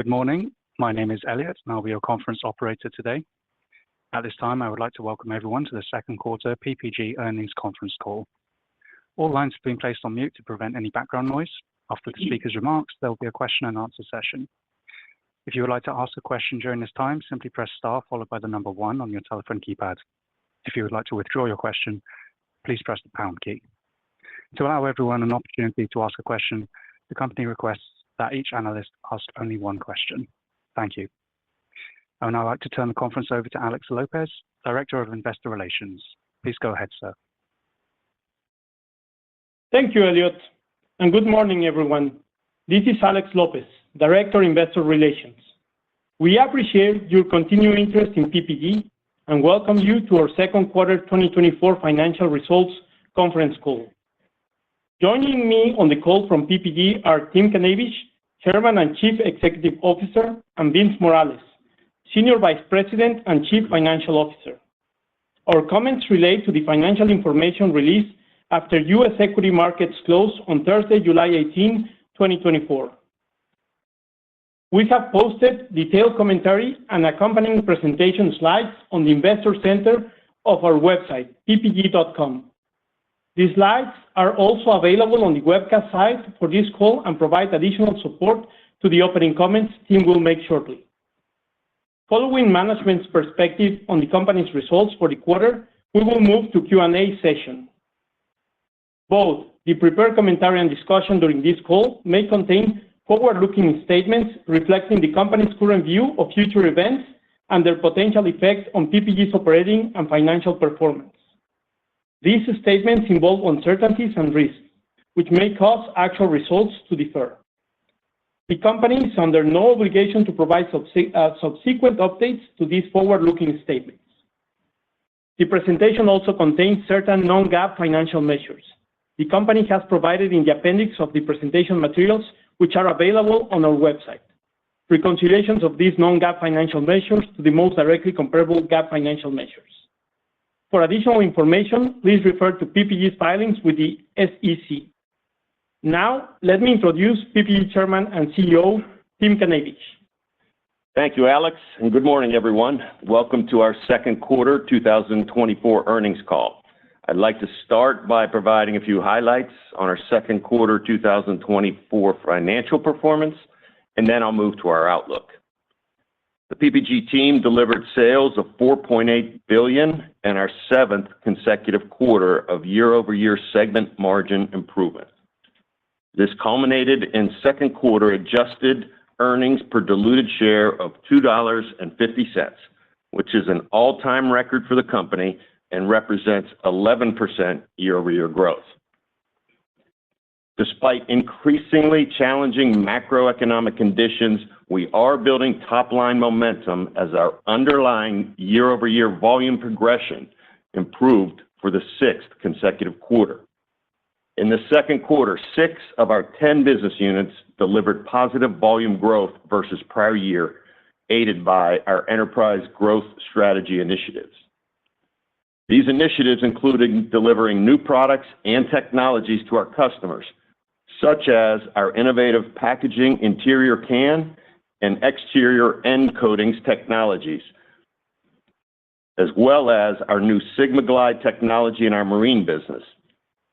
Good morning. My name is Elliot, and I'll be your conference operator today. At this time, I would like to welcome everyone to the second quarter PPG earnings conference call. All lines have been placed on mute to prevent any background noise. After the speaker's remarks, there will be a question and answer session. If you would like to ask a question during this time, simply press star followed by the number 1 on your telephone keypad. If you would like to withdraw your question, please press the pound key. To allow everyone an opportunity to ask a question, the company requests that each analyst ask only one question. Thank you. I would now like to turn the conference over to Alex Lopez, Director of Investor Relations. Please go ahead, sir. Thank you, Elliot, and good morning, everyone. This is Alex Lopez, Director of Investor Relations. We appreciate your continued interest in PPG and welcome you to our second quarter 2024 financial results conference call. Joining me on the call from PPG are Tim Knavish, Chairman and Chief Executive Officer, and Vince Morales, Senior Vice President and Chief Financial Officer. Our comments relate to the financial information released after U.S. equity markets closed on Thursday, July 18, 2024. We have posted detailed commentary and accompanying presentation slides on the Investor Center of our website, ppg.com. These slides are also available on the webcast site for this call and provide additional support to the opening comments Tim will make shortly. Following management's perspective on the company's results for the quarter, we will move to Q&A session. Both the prepared commentary and discussion during this call may contain forward-looking statements reflecting the company's current view of future events and their potential effect on PPG's operating and financial performance. These statements involve uncertainties and risks, which may cause actual results to differ. The company is under no obligation to provide subsequent updates to these forward-looking statements. The presentation also contains certain non-GAAP financial measures. The company has provided in the appendix of the presentation materials, which are available on our website, reconciliations of these non-GAAP financial measures to the most directly comparable GAAP financial measures. For additional information, please refer to PPG's filings with the SEC. Now, let me introduce PPG Chairman and CEO, Tim Knavish. Thank you, Alex, and good morning, everyone. Welcome to our second quarter 2024 earnings call. I'd like to start by providing a few highlights on our second quarter 2024 financial performance, and then I'll move to our outlook. The PPG team delivered sales of $4.8 billion and our 7th consecutive quarter of year-over-year segment margin improvement. This culminated in second quarter adjusted earnings per diluted share of $2.50, which is an all-time record for the company and represents 11% year-over-year growth. Despite increasingly challenging macroeconomic conditions, we are building top-line momentum as our underlying year-over-year volume progression improved for the 6th consecutive quarter. In the second quarter, 6 of our 10 business units delivered positive volume growth versus prior year, aided by our enterprise growth strategy initiatives. These initiatives included delivering new products and technologies to our customers, such as our innovative packaging interior can and exterior end coatings technologies, as well as our new SigmaGlide technology in our marine business.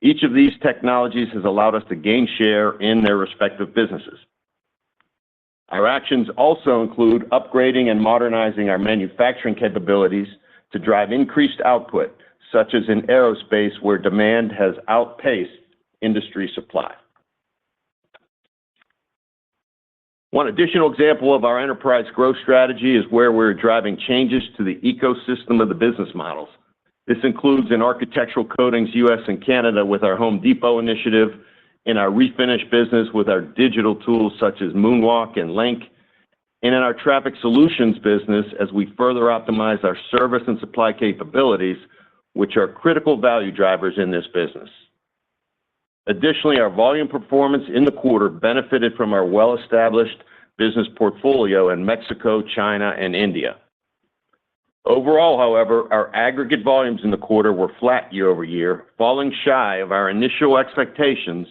Each of these technologies has allowed us to gain share in their respective businesses. Our actions also include upgrading and modernizing our manufacturing capabilities to drive increased output, such as in aerospace, where demand has outpaced industry supply. One additional example of our enterprise growth strategy is where we're driving changes to the ecosystem of the business models. This includes in architectural coatings, U.S. and Canada, with our Home Depot initiative, in our refinish business with our digital tools such as Moonwalk and Link, and in our traffic solutions business as we further optimize our service and supply capabilities, which are critical value drivers in this business. Additionally, our volume performance in the quarter benefited from our well-established business portfolio in Mexico, China, and India. Overall, however, our aggregate volumes in the quarter were flat year-over-year, falling shy of our initial expectations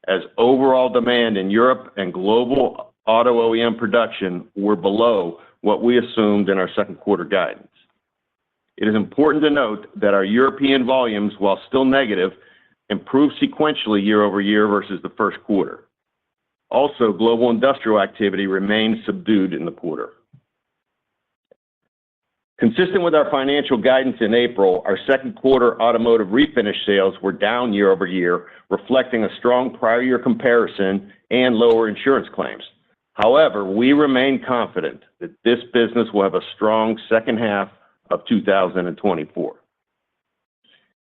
as overall demand in Europe and global auto OEM production were below what we assumed in our second quarter guidance. It is important to note that our European volumes, while still negative, improved sequentially year-over-year versus the first quarter. Also, global industrial activity remained subdued in the quarter. Consistent with our financial guidance in April, our second quarter automotive refinish sales were down year-over-year, reflecting a strong prior year comparison and lower insurance claims. However, we remain confident that this business will have a strong second half of 2024.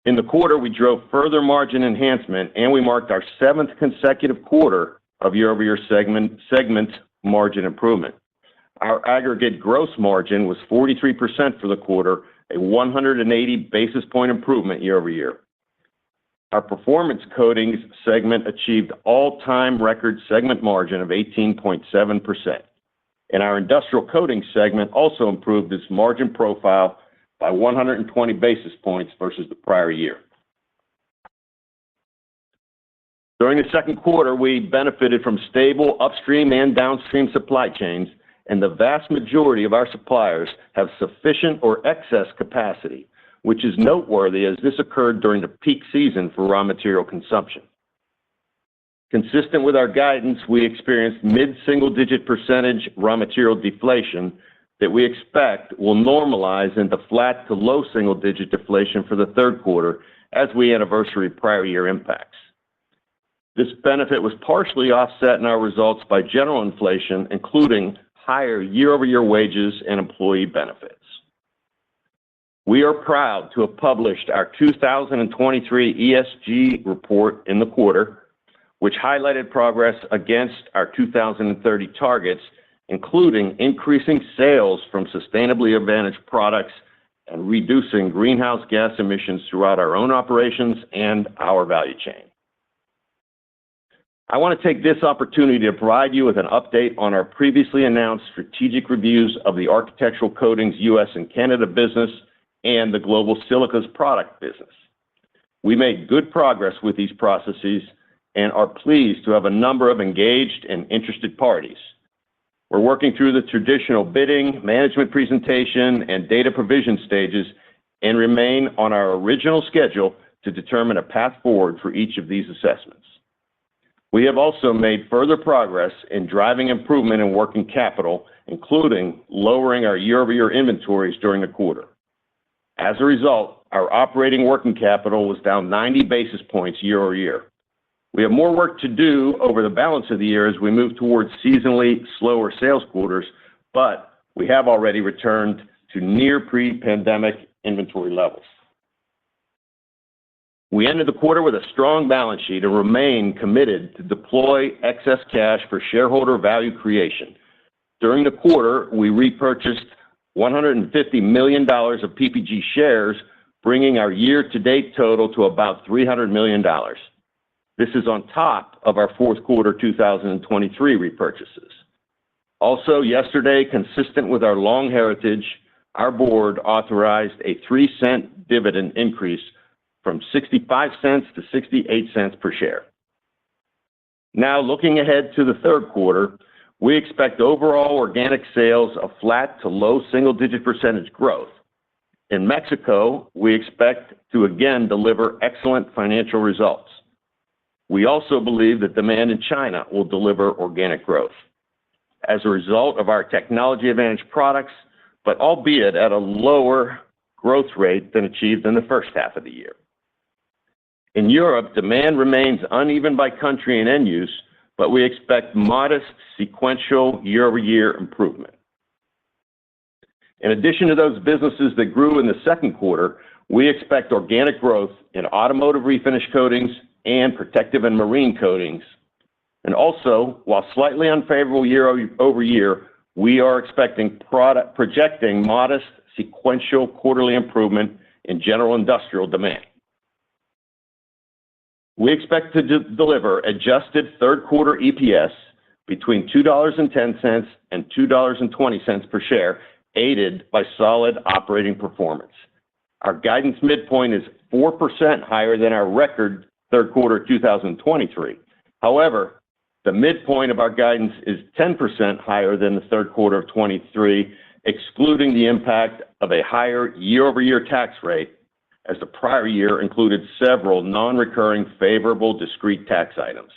In the quarter, we drove further margin enhancement, and we marked our seventh consecutive quarter of year-over-year segment margin improvement. Our aggregate gross margin was 43% for the quarter, a 180 basis point improvement year-over-year. Our performance coatings segment achieved all-time record segment margin of 18.7%. And our industrial coatings segment also improved its margin profile by 120 basis points versus the prior year. During the second quarter, we benefited from stable upstream and downstream supply chains, and the vast majority of our suppliers have sufficient or excess capacity, which is noteworthy as this occurred during the peak season for raw material consumption. Consistent with our guidance, we experienced mid-single-digit percentage raw material deflation that we expect will normalize into flat to low single-digit deflation for the third quarter as we anniversary prior year impacts. This benefit was partially offset in our results by general inflation, including higher year-over-year wages and employee benefits. We are proud to have published our 2023 ESG report in the quarter, which highlighted progress against our 2030 targets, including increasing sales from sustainably advantaged products and reducing greenhouse gas emissions throughout our own operations and our value chain. I want to take this opportunity to provide you with an update on our previously announced strategic reviews of the architectural coatings U.S. and Canada business and the global silicas product business. We made good progress with these processes and are pleased to have a number of engaged and interested parties. We're working through the traditional bidding, management presentation, and data provision stages and remain on our original schedule to determine a path forward for each of these assessments. We have also made further progress in driving improvement in working capital, including lowering our year-over-year inventories during the quarter. As a result, our operating working capital was down 90 basis points year-over-year. We have more work to do over the balance of the year as we move towards seasonally slower sales quarters, but we have already returned to near pre-pandemic inventory levels. We ended the quarter with a strong balance sheet and remain committed to deploy excess cash for shareholder value creation. During the quarter, we repurchased $150 million of PPG shares, bringing our year-to-date total to about $300 million. This is on top of our fourth quarter 2023 repurchases. Also, yesterday, consistent with our long heritage, our board authorized a 3-cent dividend increase from 65 cents to 68 cents per share. Now, looking ahead to the third quarter, we expect overall organic sales of flat to low single-digit percentage growth. In Mexico, we expect to again deliver excellent financial results. We also believe that demand in China will deliver organic growth as a result of our technology advantage products, but albeit at a lower growth rate than achieved in the first half of the year. In Europe, demand remains uneven by country and end use, but we expect modest sequential year-over-year improvement. In addition to those businesses that grew in the second quarter, we expect organic growth in automotive refinish coatings and protective and marine coatings. And also, while slightly unfavorable year-over-year, we are projecting modest sequential quarterly improvement in general industrial demand. We expect to deliver adjusted third quarter EPS between $2.10 and $2.20 per share, aided by solid operating performance. Our guidance midpoint is 4% higher than our record third quarter 2023. However, The midpoint of our guidance is 10% higher than the third quarter of 23, excluding the impact of a higher year-over-year tax rate, as the prior year included several non-recurring favorable discrete tax items.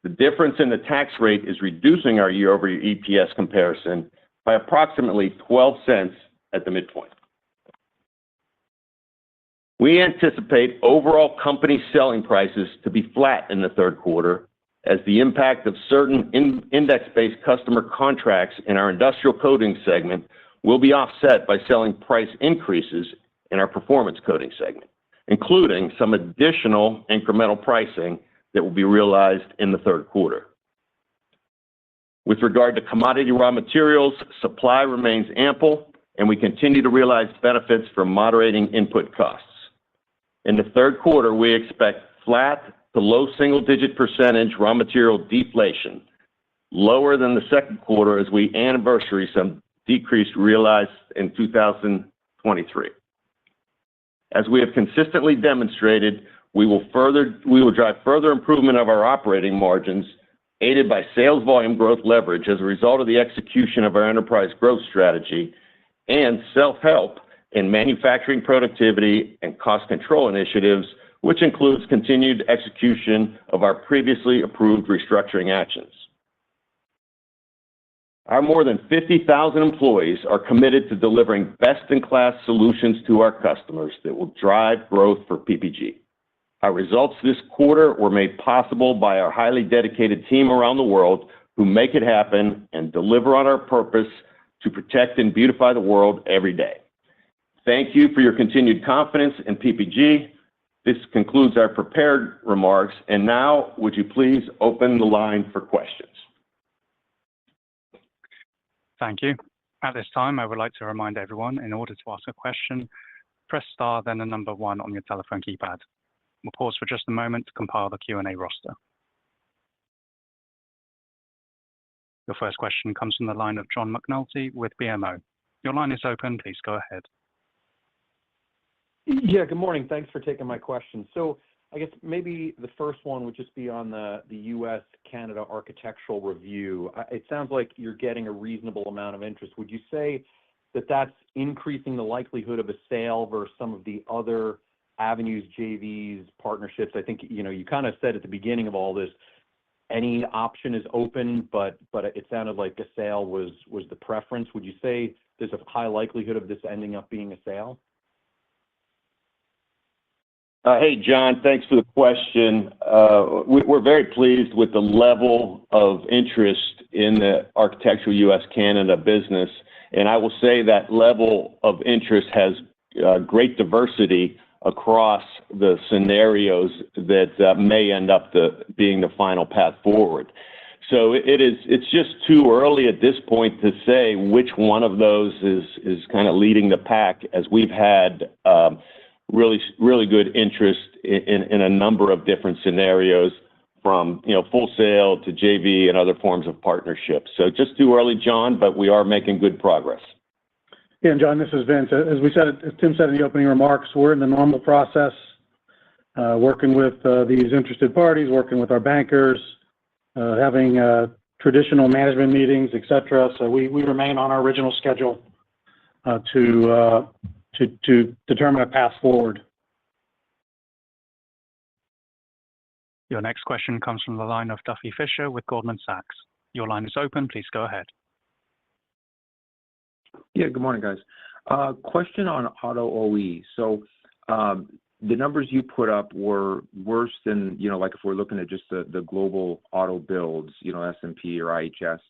The difference in the tax rate is reducing our year-over-year EPS comparison by approximately 12 cents at the midpoint. We anticipate overall company selling prices to be flat in the third quarter, as the impact of certain index-based customer contracts in our industrial coatings segment will be offset by selling price increases in our performance coatings segment, including some additional incremental pricing that will be realized in the third quarter. With regard to commodity raw materials, supply remains ample, and we continue to realize benefits from moderating input costs. In the third quarter, we expect flat to low single-digit % raw material deflation, lower than the second quarter as we anniversary some decrease realized in 2023. As we have consistently demonstrated, we will drive further improvement of our operating margins, aided by sales volume growth leverage as a result of the execution of our enterprise growth strategy and self-help in manufacturing productivity and cost control initiatives, which includes continued execution of our previously approved restructuring actions. Our more than 50,000 employees are committed to delivering best-in-class solutions to our customers that will drive growth for PPG. Our results this quarter were made possible by our highly dedicated team around the world who make it happen and deliver on our purpose to protect and beautify the world every day. Thank you for your continued confidence in PPG. This concludes our prepared remarks, and now would you please open the line for questions? Thank you. At this time, I would like to remind everyone, in order to ask a question, press star, then the number 1 on your telephone keypad. We'll pause for just a moment to compile the Q&A roster. Your first question comes from the line of John McNulty with BMO. Your line is open. Please go ahead. Yeah, good morning. Thanks for taking my question. So I guess maybe the first one would just be on the U.S.-Canada architectural review. It sounds like you're getting a reasonable amount of interest. Would you say that that's increasing the likelihood of a sale versus some of the other avenues, JVs, partnerships? I think, you kind of said at the beginning of all this, any option is open, but it sounded like a sale was the preference. Would you say there's a high likelihood of this ending up being a sale? Hey, John, thanks for the question. We're very pleased with the level of interest in the architectural U.S.-Canada business, and I will say that level of interest has great diversity across the scenarios that may end up being the final path forward. So it's just too early at this point to say which one of those is kind of leading the pack, as we've had really good interest in a number of different scenarios, from full sale to JV and other forms of partnerships. So just too early, John, but we are making good progress. Yeah, and John, this is Vince. As Tim said in the opening remarks, we're in the normal process, working with these interested parties, working with our bankers, having traditional management meetings, et cetera. So we remain on our original schedule to determine a path forward. Your next question comes from the line of Duffy Fischer with Goldman Sachs. Your line is open. Please go ahead. Yeah, good morning, guys. Question on auto OE. So the numbers you put up were worse than, like if we're looking at just the global auto builds, S&P or IHS.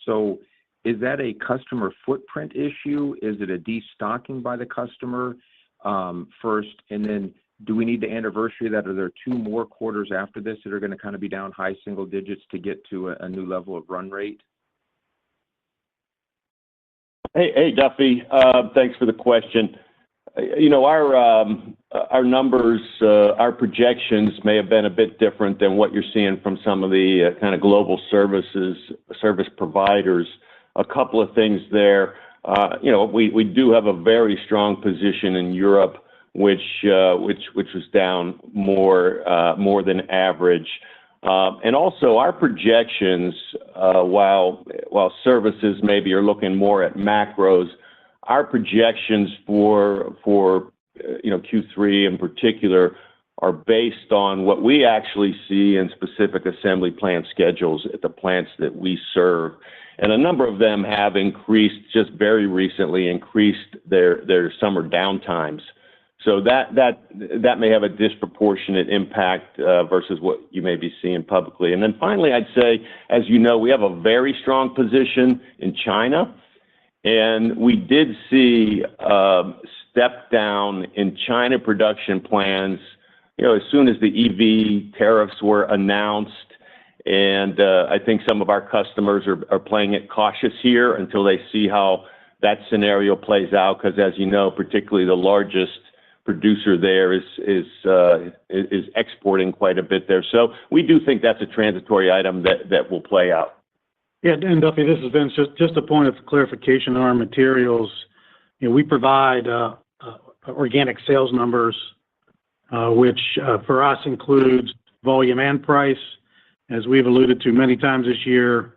So is that a customer footprint issue? Is it a destocking by the customer first? And then do we need the anniversary that? Are there 2 more quarters after this that are going to kind of be down high single digits to get to a new level of run rate? Hey, Duffy. Thanks for the question. Our numbers, our projections may have been a bit different than what you're seeing from some of the kind of global service providers. A couple of things there. We do have a very strong position in Europe, which was down more than average. And also our projections, while services maybe are looking more at macros, our projections for Q3 in particular are based on what we actually see in specific assembly plant schedules at the plants that we serve. And a number of them have increased, just very recently, increased their summer downtimes. So that may have a disproportionate impact versus what you may be seeing publicly. And then finally, I'd say, as you know, we have a very strong position in China, and we did see step down in China production plans, as soon as the EV tariffs were announced. And I think some of our customers are playing it cautious here until they see how that scenario plays out, because as you know, particularly the largest producer there is exporting quite a bit there. So we do think that's a transitory item that will play out. Yeah, and Duffy, this is Vince. Just a point of clarification on our materials. We provide organic sales numbers, which for us includes volume and price, as we've alluded to many times this year.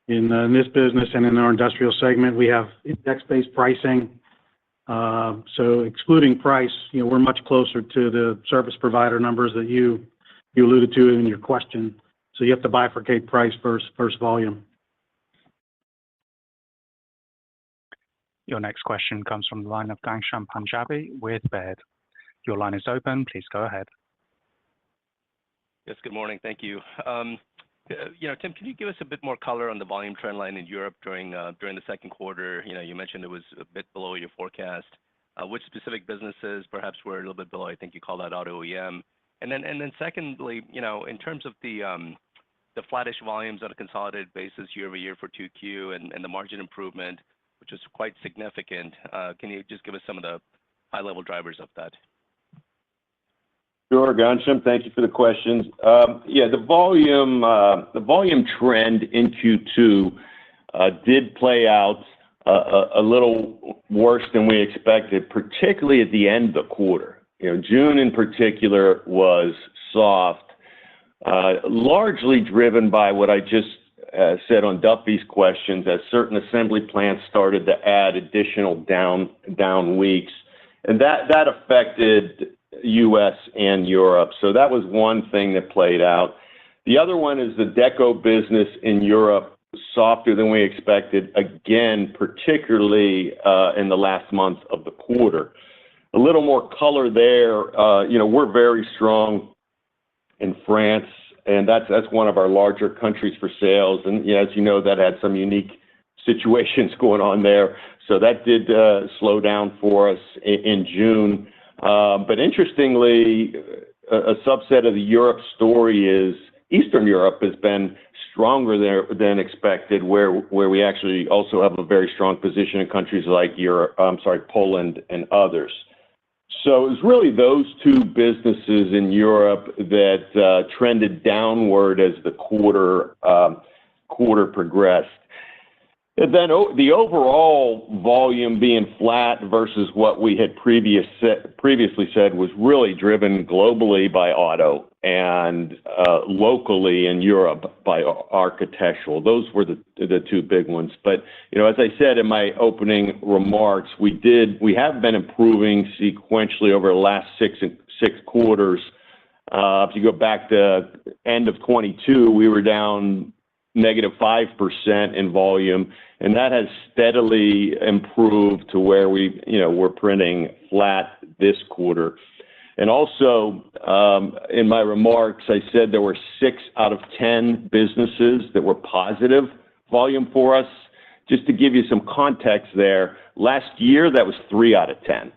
In this business and in our industrial segment, we have index-based pricing. So excluding price, we're much closer to the service provider numbers that you alluded to in your question. So you have to bifurcate price versus volume. Your next question comes from the line of Ghansham Panjabi with Baird. Your line is open. Please go ahead. Yes, good morning. Thank you. Tim, can you give us a bit more color on the volume trend line in Europe during the second quarter? You mentioned it was a bit below your forecast. Which specific businesses perhaps were a little bit below? I think you called out auto OEM. And then secondly, in terms of the flattish volumes on a consolidated basis year over year for 2Q and the margin improvement, which is quite significant, can you just give us some of the high-level drivers of that? Sure, Ghansham. Thank you for the questions. The volume trend in Q2 did play out a little worse than we expected, particularly at the end of the quarter. June in particular was soft, largely driven by what I just said on Duffy's questions, as certain assembly plants started to add additional down weeks, and that affected U.S. and Europe. So that was one thing that played out. The other one is the Deco business in Europe, softer than we expected, again, particularly in the last month of the quarter. A little more color there. We're very strong in France, and that's one of our larger countries for sales. And as you know, that had some unique situations going on there. So that did slow down for us in June. But interestingly, a subset of the Europe story is Eastern Europe has been stronger there than expected, where we actually also have a very strong position in countries like Poland and others. So it was really those two businesses in Europe that trended downward as the quarter progressed. And then the overall volume being flat versus what we had previously said was really driven globally by auto and locally in Europe by architectural. Those were the two big ones. But as I said in my opening remarks, we have been improving sequentially over the last six quarters. If you go back to end of 22, we were down -5% in volume, and that has steadily improved to where we're printing flat this quarter. And also, in my remarks, I said there were 6 out of 10 businesses that were positive volume for us. Just to give you some context there, last year that was 3 out of 10.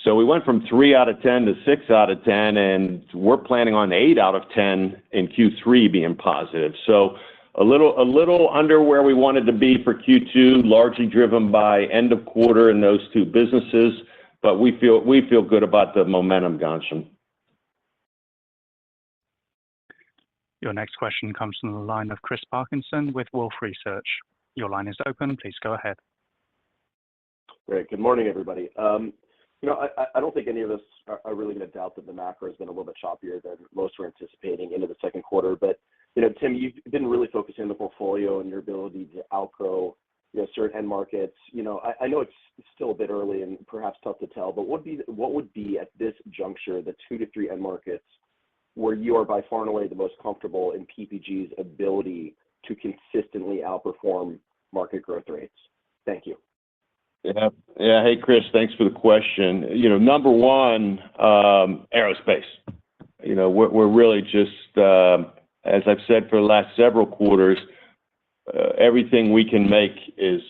So we went from 3 out of 10 to 6 out of 10, and we're planning on 8 out of 10 in Q3 being positive. So a little under where we wanted to be for Q2, largely driven by end of quarter in those two businesses, but we feel good about the momentum, Ghansham. Your next question comes from the line of Chris Parkinson with Wolfe Research. Your line is open. Please go ahead. Great. Good morning, everybody. I don't think any of us are really going to doubt that the macro has been a little bit choppier than most were anticipating into the second quarter. But, Tim, you've been really focusing on the portfolio and your ability to outgrow, certain end markets. I know it's still a bit early and perhaps tough to tell, but what would be at this juncture the 2 to 3 end markets where you are by far and away the most comfortable in PPG's ability to consistently outperform market growth rates? Thank you. Yeah. Hey, Chris, thanks for the question. Number one, aerospace. We're really just, as I've said for the last several quarters, everything we can make is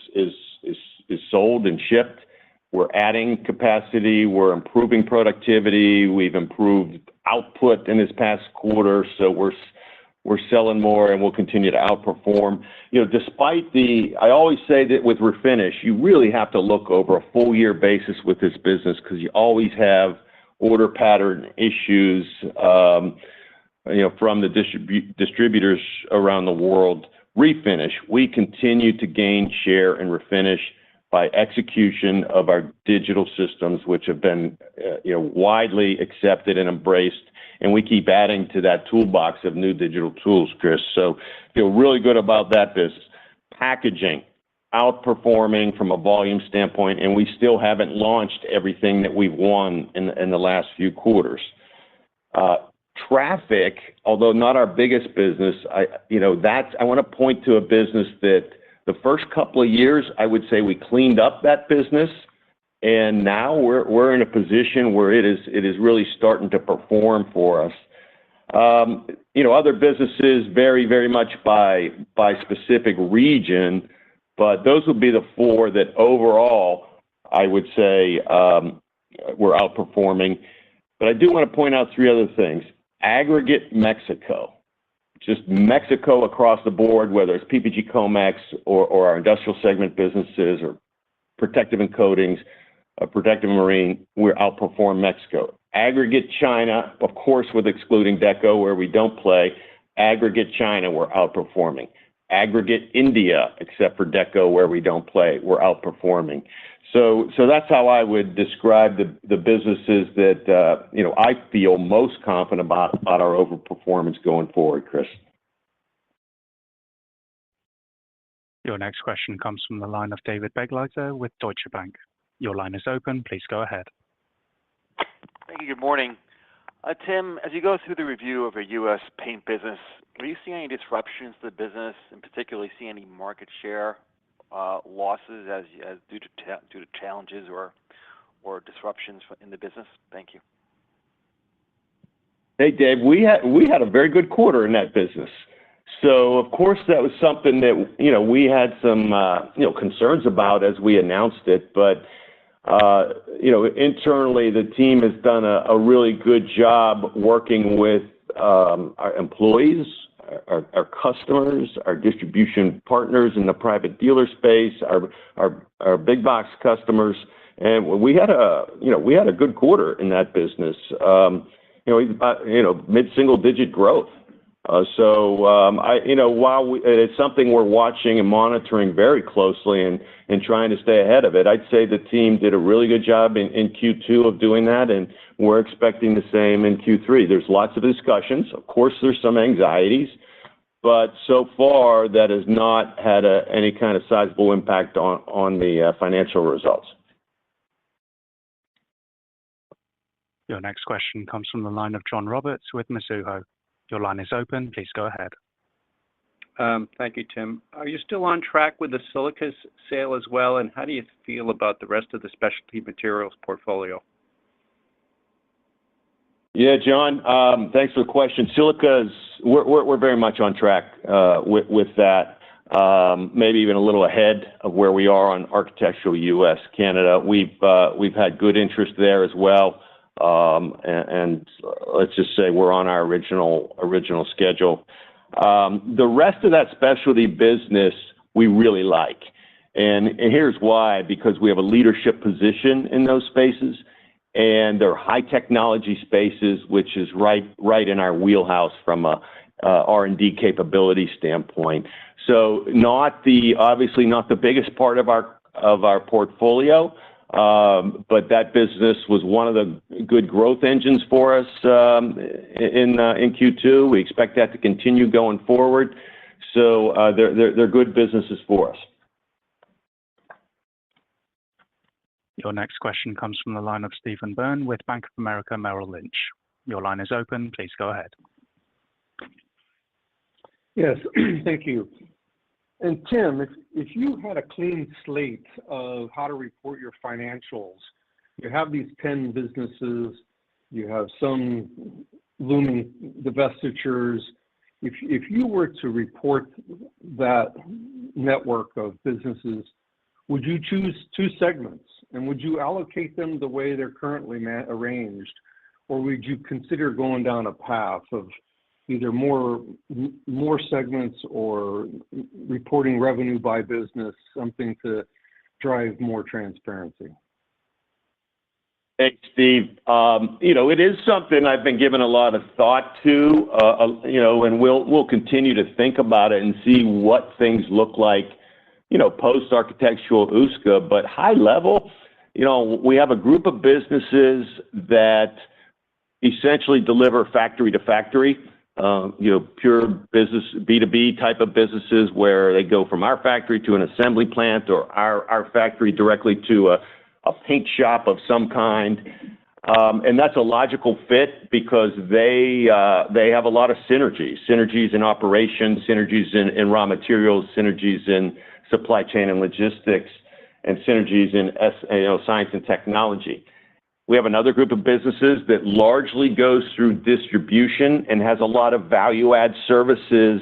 sold and shipped. We're adding capacity. We're improving productivity. We've improved output in this past quarter, so we're selling more, and we'll continue to outperform. Despite I always say that with Refinish, you really have to look over a full year basis with this business because you always have order pattern issues, from the distributors around the world. Refinish, we continue to gain share in Refinish by execution of our digital systems, which have been, widely accepted and embraced. And we keep adding to that toolbox of new digital tools, Chris. So feel really good about that business. Packaging, outperforming from a volume standpoint, and we still haven't launched everything that we've won in the last few quarters. Traffic, although not our biggest business, I want to point to a business that the first couple of years, I would say we cleaned up that business, and now we're in a position where it is really starting to perform for us. Other businesses vary very much by specific region, but those would be the 4 that overall I would say we're outperforming. But I do want to point out 3 other things. Aggregate Mexico, just Mexico across the board, whether it's PPG Comex or our industrial segment businesses or protective and coatings, protective and marine, we're outperform Mexico. Aggregate China, of course, with excluding Deco where we don't play, aggregate China, we're outperforming. Aggregate India, except for Deco where we don't play, we're outperforming. So that's how I would describe the businesses that, I feel most confident about our overperformance going forward, Chris. Your next question comes from the line of David Begleiter with Deutsche Bank. Your line is open. Please go ahead. Thank you. Good morning. Tim, as you go through the review of your U.S. paint business, are you seeing any disruptions to the business, and particularly see any market share losses as due to challenges or disruptions in the business? Thank you. Hey, Dave, we had a very good quarter in that business. So, of course, that was something that, we had some, concerns about as we announced it. But, internally, the team has done a really good job working with our employees, our customers, our distribution partners in the private dealer space, our big box customers. And we had a good quarter in that business, mid-single digit growth. While it's something we're watching and monitoring very closely and trying to stay ahead of it, I'd say the team did a really good job in Q2 of doing that, and we're expecting the same in Q3. There's lots of discussions. Of course, there's some anxieties, but so far that has not had any kind of sizable impact on the financial results. Your next question comes from the line of John Roberts with Mizuho. Your line is open. Please go ahead. Thank you, Tim. Are you still on track with the silicas sale as well, and how do you feel about the rest of the specialty materials portfolio? Yeah, John, thanks for the question. Silicas, we're very much on track with that, maybe even a little ahead of where we are on architectural U.S., Canada. We've had good interest there as well. And let's just say we're on our original schedule. The rest of that specialty business we really like, and here's why: because we have a leadership position in those spaces, and they're high technology spaces, which is right in our wheelhouse from a R&D capability standpoint. So obviously not the biggest part of our portfolio. But that business was one of the good growth engines for us in Q2. We expect that to continue going forward. So they're good businesses for us. Your next question comes from the line of Stephen Byrne with Bank of America Merrill Lynch. Your line is open. Please go ahead. Yes, thank you. And Tim, if you had a clean slate of how to report your financials, you have these 10 businesses, you have some looming divestitures. If you were to report that network of businesses, would you choose two segments? And would you allocate them the way they're currently arranged? Or would you consider going down a path of either more segments or reporting revenue by business, something to drive more transparency? Thanks, Steve. It is something I've been giving a lot of thought to, and we'll continue to think about it and see what things look like, post-architectural USCA. But high level, we have a group of businesses that essentially deliver factory to factory, pure business, B2B type of businesses where they go from our factory to an assembly plant or our factory directly to a paint shop of some kind. And that's a logical fit because they have a lot of synergies in operations, synergies in raw materials, synergies in supply chain and logistics, and synergies in science and technology. We have another group of businesses that largely goes through distribution and has a lot of value-add services,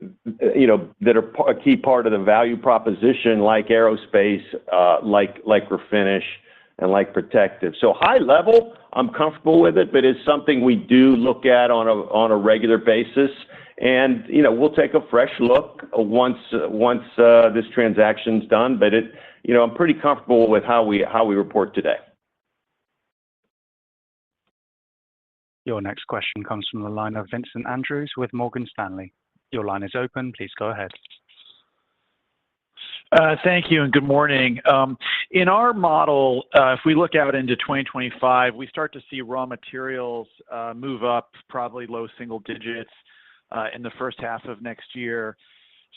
that are a key part of the value proposition, like aerospace, like refinish, and like protective. So high level, I'm comfortable with it, but it's something we do look at on a regular basis. And, we'll take a fresh look once this transaction's done. But I'm pretty comfortable with how we report today. Your next question comes from the line of Vincent Andrews with Morgan Stanley. Your line is open. Please go ahead. Thank you and good morning. In our model, if we look out into 2025, we start to see raw materials move up probably low single digits in the first half of next year.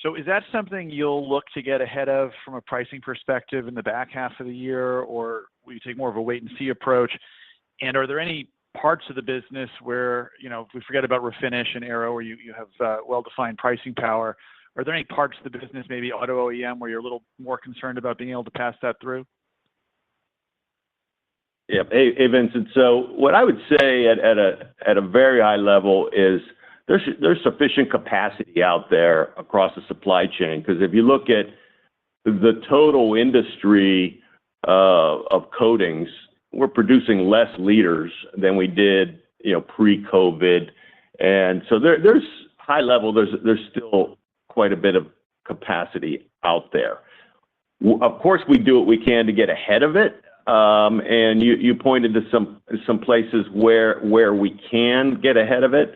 So is that something you'll look to get ahead of from a pricing perspective in the back half of the year, or will you take more of a wait-and-see approach? And are there any parts of the business where, if we forget about refinish and aero, where you have well-defined pricing power, are there any parts of the business, maybe auto OEM, where you're a little more concerned about being able to pass that through? Yeah. Hey, Vincent. So what I would say at a very high level is there's sufficient capacity out there across the supply chain. Because if you look at the total industry of coatings, we're producing less liters than we did, pre-COVID. And so there's high level, there's still quite a bit of capacity out there. Of course, we do what we can to get ahead of it. And you pointed to some places where we can get ahead of it.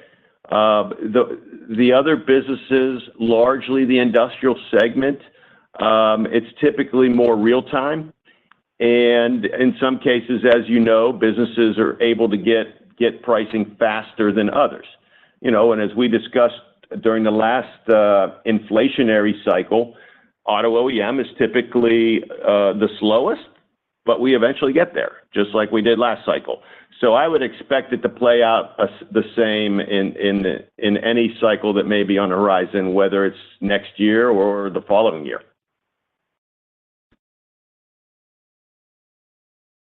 The other businesses, largely the industrial segment, it's typically more real time. And in some cases, as businesses are able to get pricing faster than others. And as we discussed during the last inflationary cycle, auto OEM is typically the slowest, but we eventually get there, just like we did last cycle. So I would expect it to play out the same in any cycle that may be on the horizon, whether it's next year or the following year.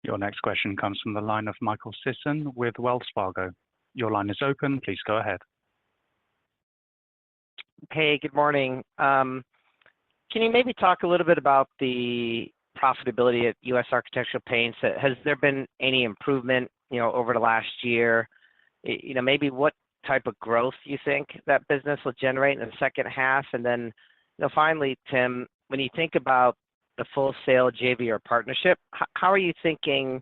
Your next question comes from the line of Michael Sisson with Wells Fargo. Your line is open. Please go ahead. Hey, good morning. Can you maybe talk a little bit about the profitability at U.S. Architectural Paints? Has there been any improvement, over the last year? Maybe what type of growth you think that business will generate in the second half? And then, finally, Tim, when you think about the full sale JV or partnership, how are you thinking,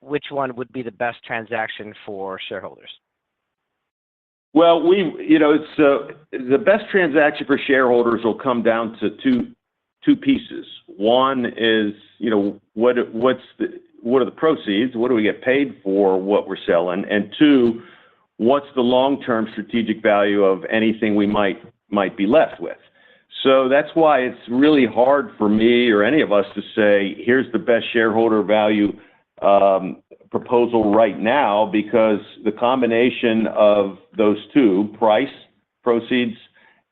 which one would be the best transaction for shareholders? Well, it's the best transaction for shareholders will come down to two pieces. One is, what are the proceeds? What do we get paid for what we're selling? And two, what's the long-term strategic value of anything we might be left with? So that's why it's really hard for me or any of us to say, here's the best shareholder value proposal right now, because the combination of those two, price, proceeds,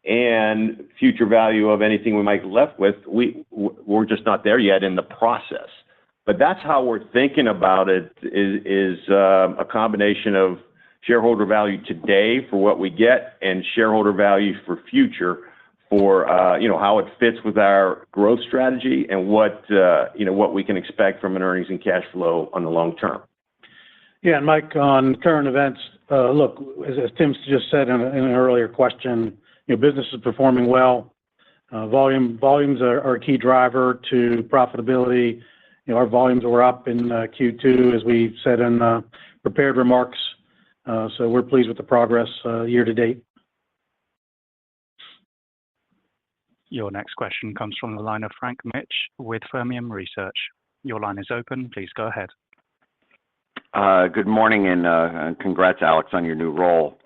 and future value of anything we might be left with, we're just not there yet in the process. But that's how we're thinking about it, is a combination of shareholder value today for what we get and shareholder value for future for how it fits with our growth strategy and what we can expect from an earnings and cash flow on the long term. Yeah, and Mike, on current events, look, as Tim just said in an earlier question, business is performing well. Volumes are a key driver to profitability. Our volumes were up in Q2, as we said in prepared remarks. So we're pleased with the progress year to date. Your next question comes from the line of Frank Mitsch with Fermium Research. Your line is open. Please go ahead. Good morning, and congrats, Alex, on your new role.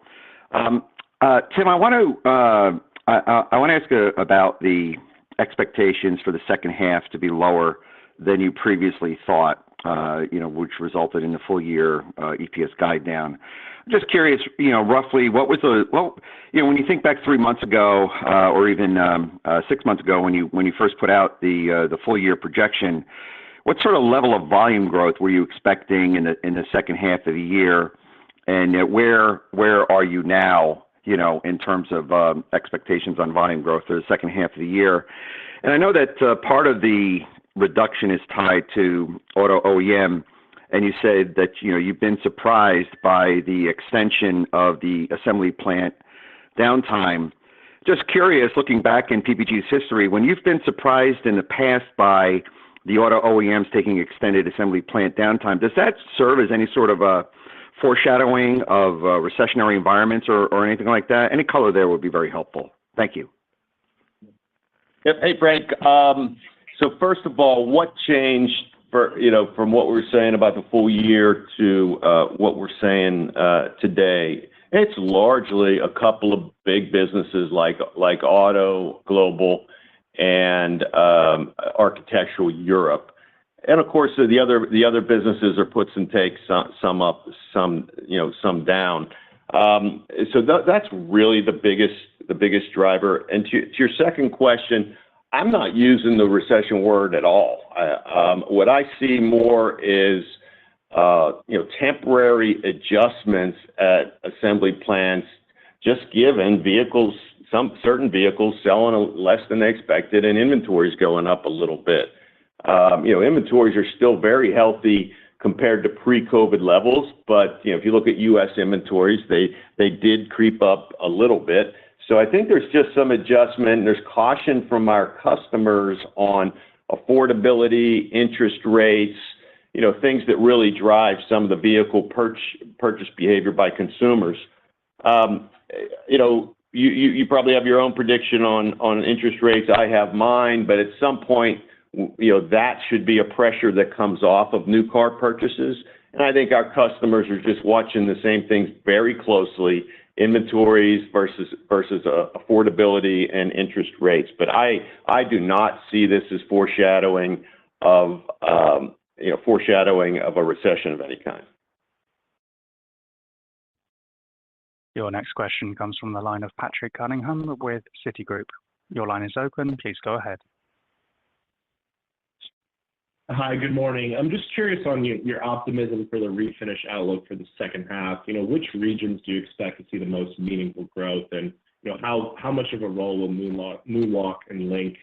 Tim, I want to ask about the expectations for the second half to be lower than you previously thought, which resulted in the full year EPS guide down. I'm just curious, roughly what was when you think back 3 months ago, or even 6 months ago, when you first put out the full year projection, what sort of level of volume growth were you expecting in the second half of the year, and where are you now, in terms of expectations on volume growth for the second half of the year? And I know that part of the reduction is tied to auto OEM, and you said that you've been surprised by the extension of the assembly plant downtime. Just curious, looking back in PPG's history, when you've been surprised in the past by the auto OEMs taking extended assembly plant downtime, does that serve as any sort of a foreshadowing of recessionary environments or anything like that? Any color there would be very helpful. Thank you. Yep. Hey, Frank. So first of all, what changed from what we were saying about the full year to what we're saying today? It's largely a couple of big businesses like Auto Global and Architectural Europe. And of course, the other businesses are puts and takes, some up, some down. So that's really the biggest driver. And to your second question, I'm not using the recession word at all. What I see more is temporary adjustments at assembly plants, just given certain vehicles selling less than they expected, and inventories going up a little bit. Inventories are still very healthy compared to pre-COVID levels, but if you look at U.S. inventories, they did creep up a little bit. So I think there's just some adjustment, and there's caution from our customers on affordability, interest rates, things that really drive some of the vehicle purchase behavior by consumers. You probably have your own prediction on interest rates. I have mine, but at some point, that should be a pressure that comes off of new car purchases. And I think our customers are just watching the same things very closely: inventories versus affordability and interest rates. But I do not see this as foreshadowing of a recession of any kind. Your next question comes from the line of Patrick Cunningham with Citigroup. Your line is open. Please go ahead. Hi, good morning. I'm just curious on your optimism for the refinish outlook for the second half. Which regions do you expect to see the most meaningful growth, and how much of a role will Moonwalk and Link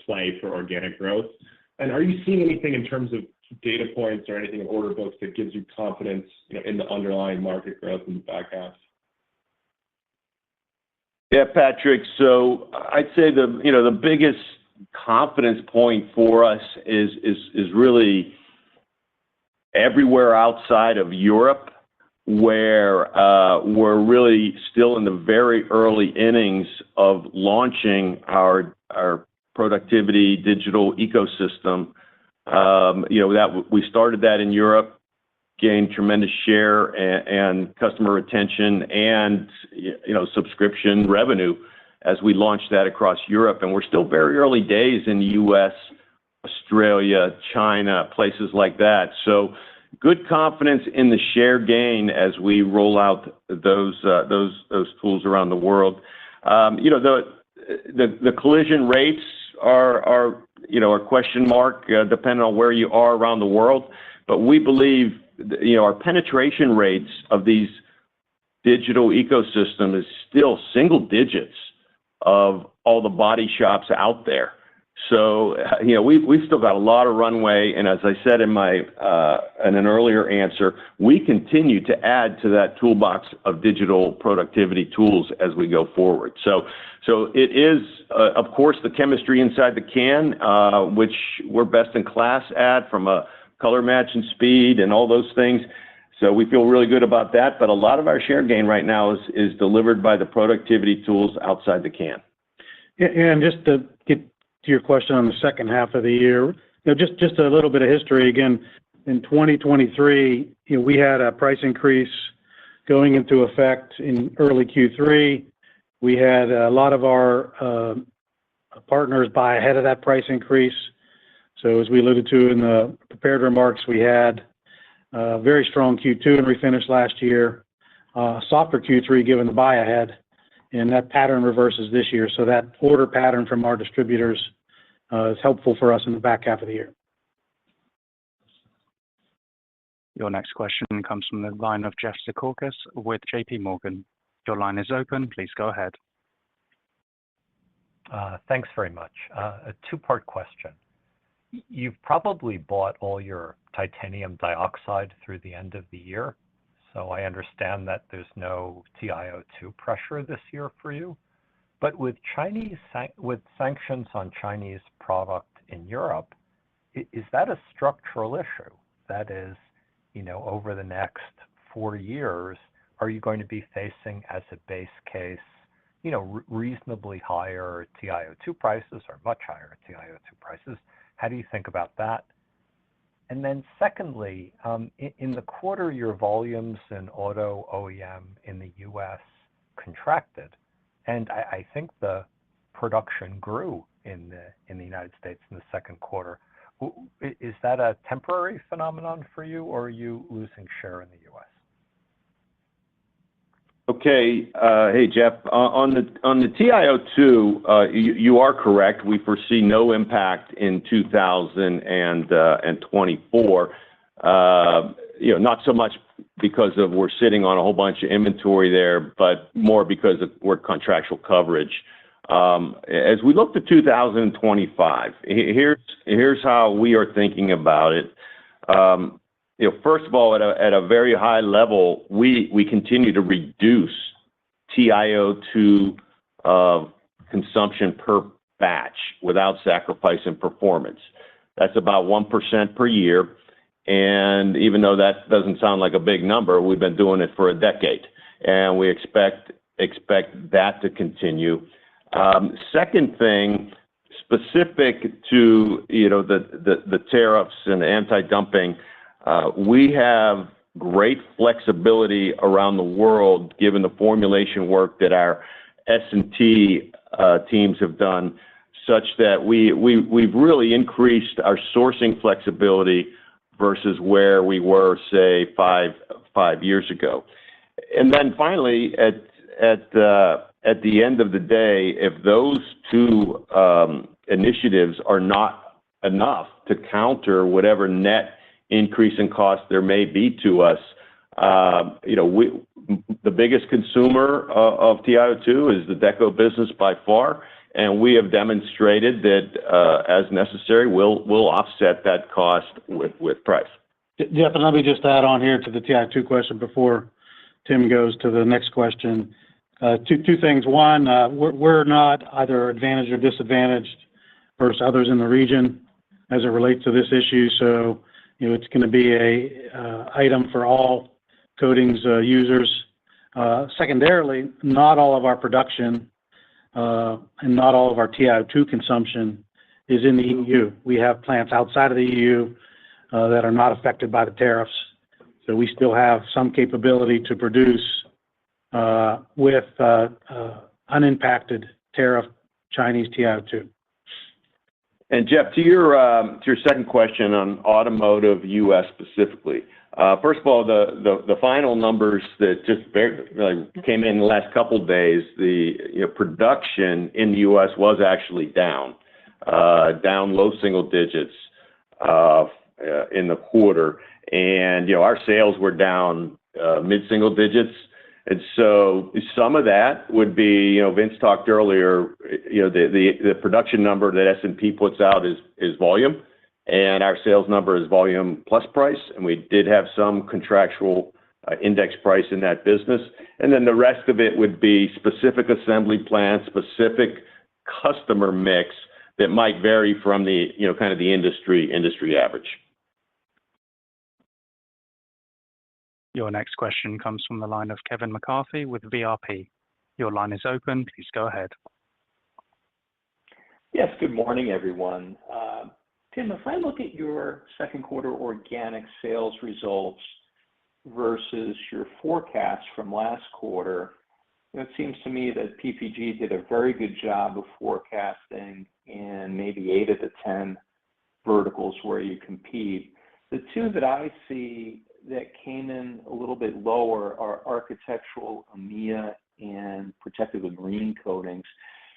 play for organic growth? And are you seeing anything in terms of data points or anything in order books that gives you confidence in the underlying market growth in the back half? Yeah, Patrick. So I'd say the biggest confidence point for us is really everywhere outside of Europe, where we're really still in the very early innings of launching our productivity digital ecosystem. That we started that in Europe, gained tremendous share and customer retention and, subscription revenue as we launched that across Europe. And we're still very early days in the U.S., Australia, China, places like that. So good confidence in the share gain as we roll out those tools around the world. The collision rates are a question mark depending on where you are around the world. But we believe, our penetration rates of these digital ecosystem is still single digits of all the body shops out there. So, we've still got a lot of runway. And as I said in an earlier answer, we continue to add to that toolbox of digital productivity tools as we go forward. So it is, of course, the chemistry inside the can, which we're best in class at from a color match and speed and all those things. So we feel really good about that. But a lot of our share gain right now is delivered by the productivity tools outside the can. Yeah, and just to get to your question on the second half of the year, just a little bit of history. Again, in 2023, we had a price increase going into effect in early Q3. We had a lot of our partners buy ahead of that price increase. So as we alluded to in the prepared remarks, we had a very strong Q2 and refinish last year, softer Q3 given the buy ahead, and that pattern reverses this year. So that order pattern from our distributors is helpful for us in the back half of the year. Your next question comes from the line of Jeff Zekauskas with JP Morgan. Your line is open. Please go ahead. Thanks very much. A two-part question. You've probably bought all your titanium dioxide through the end of the year, so I understand that there's no TiO2 pressure this year for you. But with sanctions on Chinese product in Europe, is that a structural issue? That is, over the next 4 years, are you going to be facing as a base case, reasonably higher TiO2 prices or much higher TiO2 prices? How do you think about that? And then secondly, in the quarter, your volumes in auto OEM in the U.S. contracted, and I think the production grew in the United States in the second quarter. Is that a temporary phenomenon for you, or are you losing share in the U.S.? Okay. Hey, Jeff. On the TiO2, you are correct. We foresee no impact in 2024. Not so much because of we're sitting on a whole bunch of inventory there, but more because of we're contractual coverage. As we look to 2025, here's how we are thinking about it. First of all, at a very high level, we continue to reduce TiO2 consumption per batch without sacrificing performance. That's about 1% per year. And even though that doesn't sound like a big number, we've been doing it for a decade, and we expect that to continue. Second thing, specific to the tariffs and anti-dumping, we have great flexibility around the world given the formulation work that our S&T teams have done, such that we've really increased our sourcing flexibility versus where we were, say, five years ago. And then finally, at the end of the day, if those two initiatives are not enough to counter whatever net increase in cost there may be to us, the biggest consumer of TiO2 is the Deco business by far, and we have demonstrated that as necessary, we'll offset that cost with price. Jeff, and let me just add on here to the TiO2 question before Tim goes to the next question. Two things. One, we're not either advantaged or disadvantaged versus others in the region as it relates to this issue. So, it's going to be a item for all coatings users. Secondarily, not all of our production and not all of our TiO2 consumption is in the EU. We have plants outside of the EU that are not affected by the tariffs. So we still have some capability to produce with unimpacted tariff Chinese TiO2. And Jeff, to your second question on automotive U.S. specifically. First of all, the final numbers that just came in the last couple of days, the production in the U.S. was actually down low single digits in the quarter, and our sales were down mid-single digits. And so some of that would be, Vince talked earlier, the production number that S&P puts out is volume, and our sales number is volume plus price, and we did have some contractual index price in that business. And then the rest of it would be specific assembly plants, specific customer mix that might vary from the, kind of the industry average. Your next question comes from the line of Kevin McCarthy with VRP. Your line is open. Please go ahead. Yes, good morning, everyone. Tim, if I look at your second quarter organic sales results versus your forecast from last quarter, it seems to me that PPG did a very good job of forecasting in maybe 8 of the 10 verticals where you compete. The two that I see that came in a little bit lower are architectural, EMEA, and protective and marine coatings.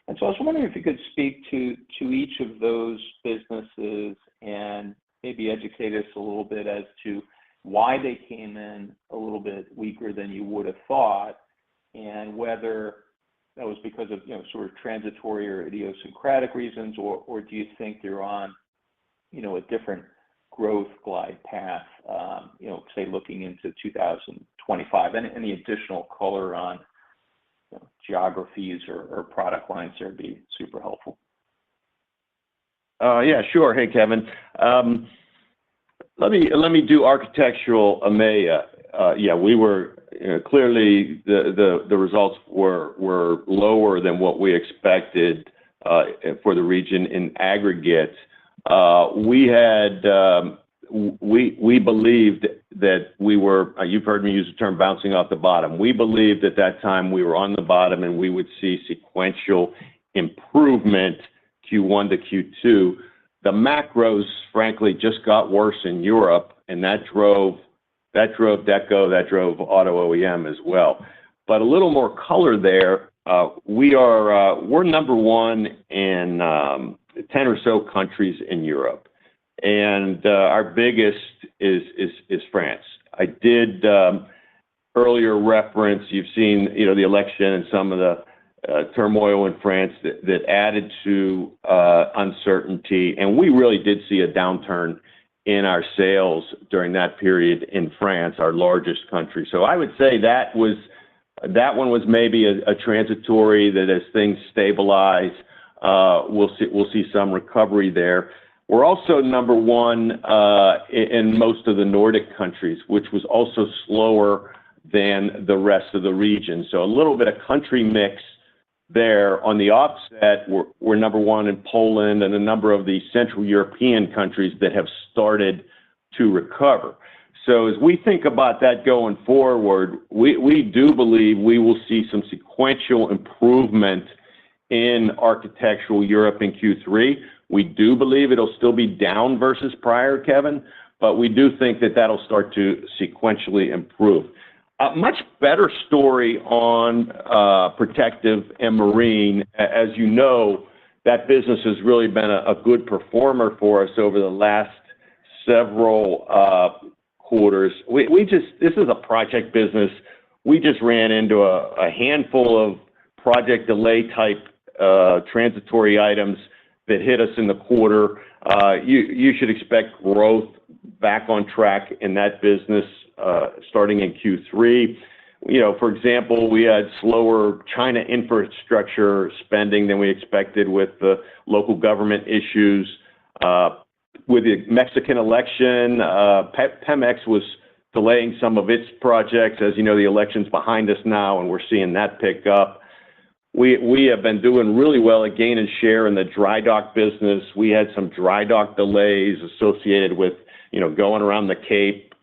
And so I was wondering if you could speak to each of those businesses and maybe educate us a little bit as to why they came in a little bit weaker than you would have thought, and whether that was because of sort of transitory or idiosyncratic reasons, or do you think they're on a different growth glide path, say looking into 2025? Any additional color on geographies or product lines there would be super helpful. Yeah, sure. Hey, Kevin. Let me do architectural EMEA. Yeah, we were clearly the results were lower than what we expected for the region in aggregate. We believed that we were, you've heard me use the term bouncing off the bottom. We believed at that time we were on the bottom and we would see sequential improvement Q1 to Q2. The macros, frankly, just got worse in Europe, and that drove Deco, that drove auto OEM as well. But a little more color there. We're number one in 10 or so countries in Europe, and our biggest is France. I did earlier reference, you've seen the election and some of the turmoil in France that added to uncertainty, and we really did see a downturn in our sales during that period in France, our largest country. So I would say that one was maybe a transitory, that as things stabilize, we'll see some recovery there. We're also number one in most of the Nordic countries, which was also slower than the rest of the region. So a little bit of country mix there. On the offset, we're number one in Poland and a number of the Central European countries that have started to recover. So as we think about that going forward, we do believe we will see some sequential improvement in architectural Europe in Q3. We do believe it'll still be down versus prior, Kevin, but we do think that that'll start to sequentially improve. A much better story on protective and marine. As you know, that business has really been a good performer for us over the last several quarters. This is a project business. We just ran into a handful of project delay type transitory items that hit us in the quarter. You should expect growth back on track in that business starting in Q3. For example, we had slower China infrastructure spending than we expected with the local government issues. With the Mexican election, Pemex was delaying some of its projects. As you know, the election's behind us now, and we're seeing that pick up. we have been doing really well at gaining share in the dry dock business. We had some dry dock delays associated with, going around the Cape.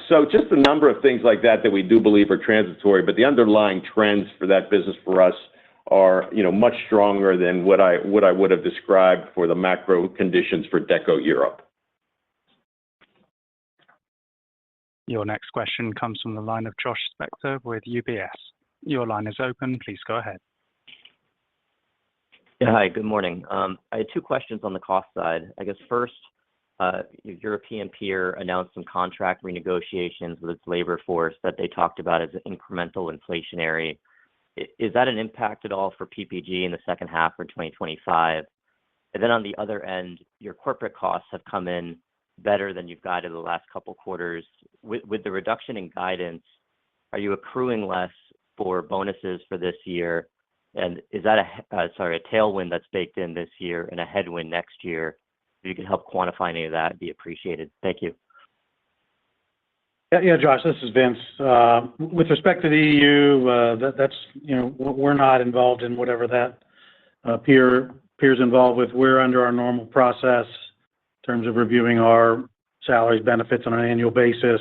So just a number of things like that we do believe are transitory, but the underlying trends for that business for us are, much stronger than what I would have described for the macro conditions for Deco Europe. Your next question comes from the line of Josh Spector with UBS. Your line is open. Please go ahead. Yeah, hi, good morning. I had two questions on the cost side. I guess first, your European peer announced some contract renegotiations with its labor force that they talked about as incremental inflationary. Is that an impact at all for PPG in the second half for 2025? And then on the other end, your corporate costs have come in better than you've guided the last couple quarters. With the reduction in guidance, are you accruing less for bonuses for this year? And is that a tailwind that's baked in this year and a headwind next year? If you could help quantify any of that, it'd be appreciated. Thank you. Yeah, Josh, this is Vince. With respect to the EU, that's, we're not involved in whatever that peers involved with. We're under our normal process in terms of reviewing our salaries, benefits on an annual basis.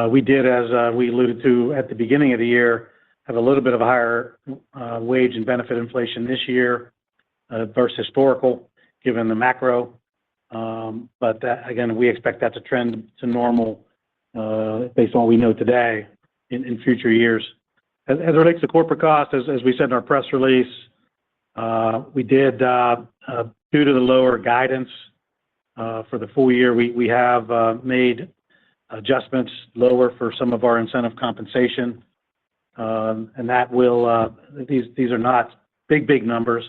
We did, as we alluded to at the beginning of the year, have a little bit of a higher wage and benefit inflation this year versus historical, given the macro. But that, again, we expect that to trend to normal based on what we know today in future years. As it relates to corporate costs, as we said in our press release, we did, due to the lower guidance for the full year, we have made adjustments lower for some of our incentive compensation. And that will, these are not big numbers.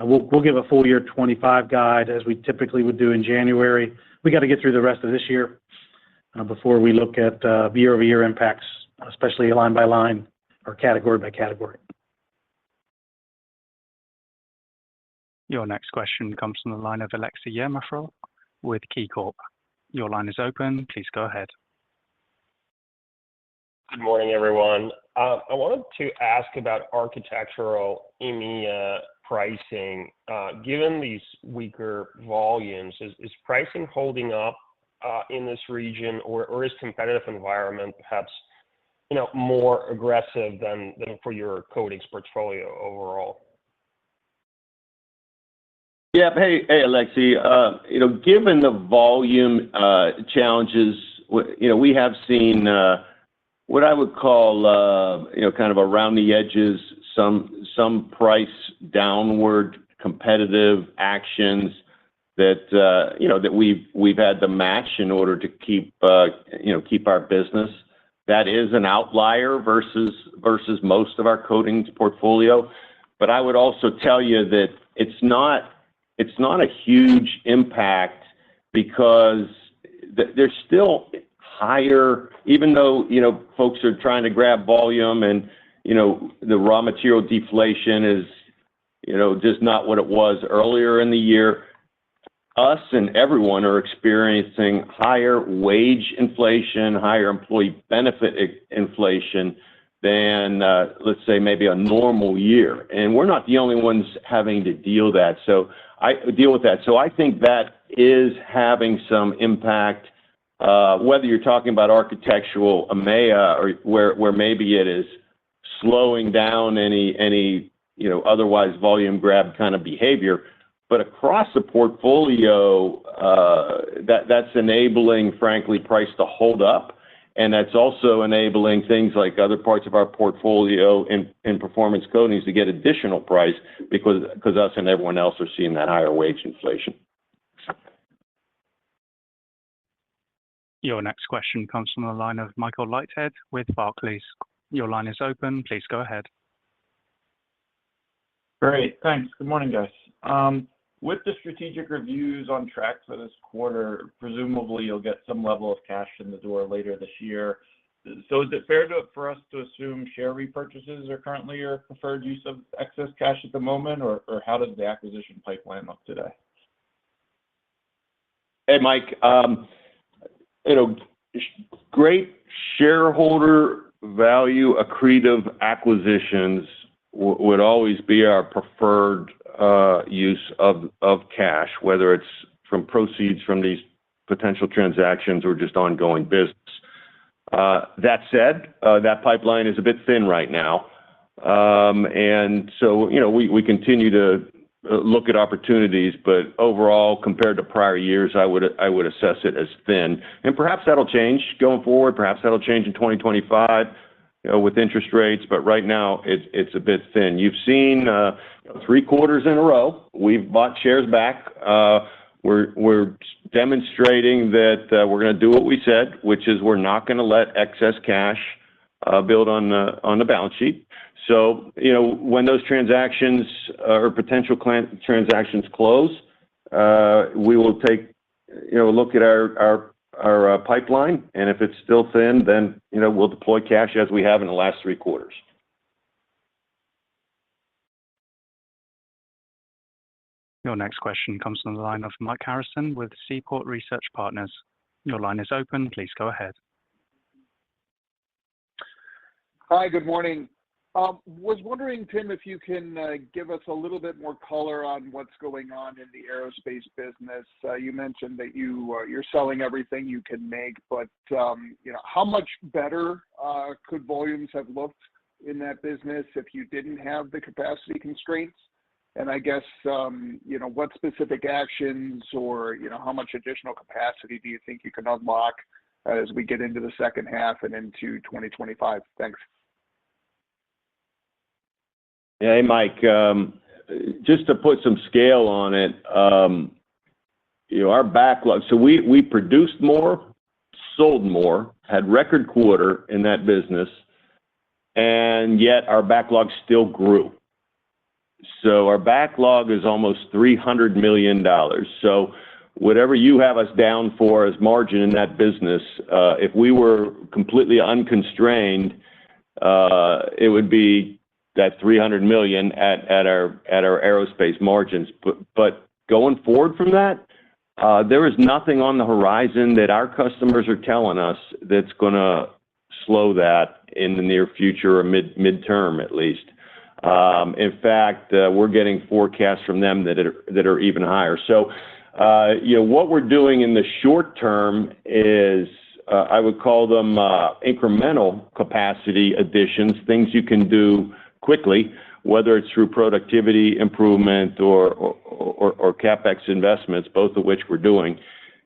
We'll give a full year 25 guide as we typically would do in January. We got to get through the rest of this year before we look at year-over-year impacts, especially line by line or category by category. Your next question comes from the line of Aleksey Yefremov with KeyCorp. Your line is open. Please go ahead. Good morning, everyone. I wanted to ask about architectural EMEA pricing. Given these weaker volumes, is pricing holding up in this region, or is competitive environment perhaps more aggressive than for your coatings portfolio overall? Yeah. Hey, Alexei. Given the volume challenges, we have seen what I would call, kind of around the edges, some price downward competitive actions that that we've had to match in order to keep our business. That is an outlier versus most of our coatings portfolio. But I would also tell you that it's not a huge impact because there's still higher, even though folks are trying to grab volume and the raw material deflation is just not what it was earlier in the year. Us and everyone are experiencing higher wage inflation, higher employee benefit inflation than let's say maybe a normal year, and we're not the only ones having to deal with that. So I think that is having some impact, whether you're talking about architectural EMEA or where maybe it is slowing down any otherwise volume grab kind of behavior. But across the portfolio, that's enabling, frankly, price to hold up, and that's also enabling things like other parts of our portfolio in performance coatings to get additional price because us and everyone else are seeing that higher wage inflation. Your next question comes from the line of Michael Leithead with Barclays. Your line is open. Please go ahead. Great. Thanks. Good morning, guys. With the strategic reviews on track for this quarter, presumably you'll get some level of cash in the door later this year. So is it fair for us to assume share repurchases are currently your preferred use of excess cash at the moment, or how does the acquisition pipeline look today? Hey, Mike. Great shareholder value accretive acquisitions would always be our preferred use of cash, whether it's from proceeds from these potential transactions or just ongoing business. That said, that pipeline is a bit thin right now. And so, we continue to look at opportunities, but overall, compared to prior years, I would assess it as thin. And perhaps that'll change going forward. Perhaps that'll change in 2025, with interest rates. But right now, it's a bit thin. You've seen 3 quarters in a row, we've bought shares back. We're demonstrating that we're going to do what we said, which is we're not going to let excess cash build on the balance sheet. So, when those transactions or potential transactions close, we will take a look at our pipeline, and if it's still thin, then we'll deploy cash as we have in the last 3 quarters. Your next question comes from the line of Mike Harrison with Seaport Research Partners. Your line is open. Please go ahead. Hi, good morning. Was wondering, Tim, if you can give us a little bit more color on what's going on in the aerospace business. You mentioned that you're selling everything you can make, but how much better could volumes have looked in that business if you didn't have the capacity constraints? And I guess what specific actions or how much additional capacity do you think you can unlock as we get into the second half and into 2025? Thanks. Hey, Mike, just to put some scale on it, our backlog, so we produced more, sold more, had record quarter in that business, and yet our backlog still grew. So our backlog is almost $300 million. So whatever you have us down for as margin in that business, if we were completely unconstrained, it would be that $300 million at our aerospace margins. But going forward from that, there is nothing on the horizon that our customers are telling us that's going to slow that in the near future or midterm at least. In fact, we're getting forecasts from them that are even higher. So, what we're doing in the short term is I would call them incremental capacity additions, things you can do quickly, whether it's through productivity improvement or CapEx investments, both of which we're doing.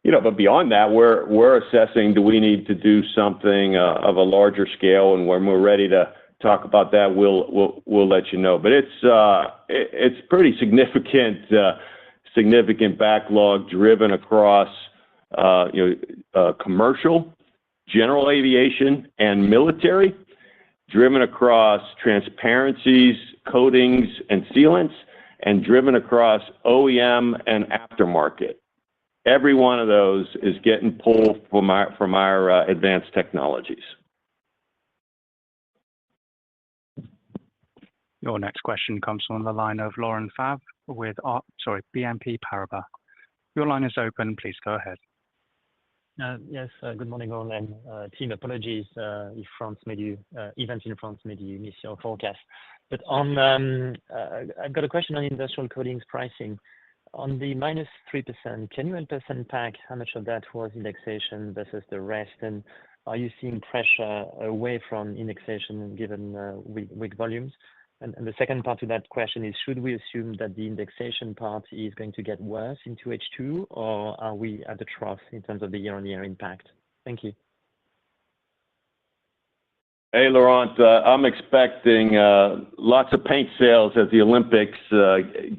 But beyond that, we're assessing, do we need to do something of a larger scale? And when we're ready to talk about that, we'll let you know. But it's pretty significant backlog driven across commercial, general aviation, and military, driven across transparencies, coatings, and sealants, and driven across OEM and aftermarket. Every one of those is getting pulled from our advanced technologies. Your next question comes from the line of Laurent Favre with BNP Paribas. Your line is open. Please go ahead. Yes, good morning, all, and team, apologies if events in France made you miss your forecast. But I've got a question on industrial coatings pricing. On the -3%, can you help us unpack how much of that was indexation versus the rest? And are you seeing pressure away from indexation given weak volumes? And the second part to that question is, should we assume that the indexation part is going to get worse into H2, or are we at the trough in terms of the year-on-year impact? Thank you. Hey, Laurent, I'm expecting lots of paint sales as the Olympics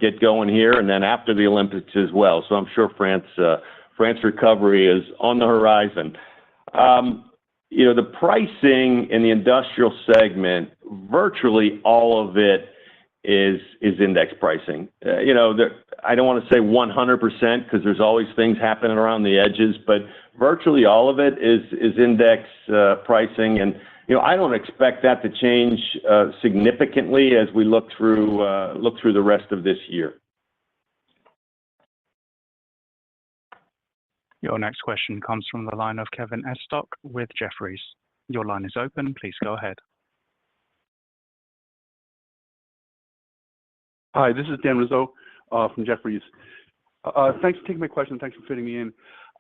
get going here, and then after the Olympics as well. So I'm sure France recovery is on the horizon. The pricing in the industrial segment, virtually all of it is index pricing. I don't want to say 100% because there's always things happening around the edges, but virtually all of it is index pricing. And I don't expect that to change significantly as we look through the rest of this year. Your next question comes from the line of Kevin Estok with Jefferies. Your line is open. Please go ahead. Hi, this is Dan Rizzo from Jefferies. Thanks for taking my question. Thanks for fitting me in.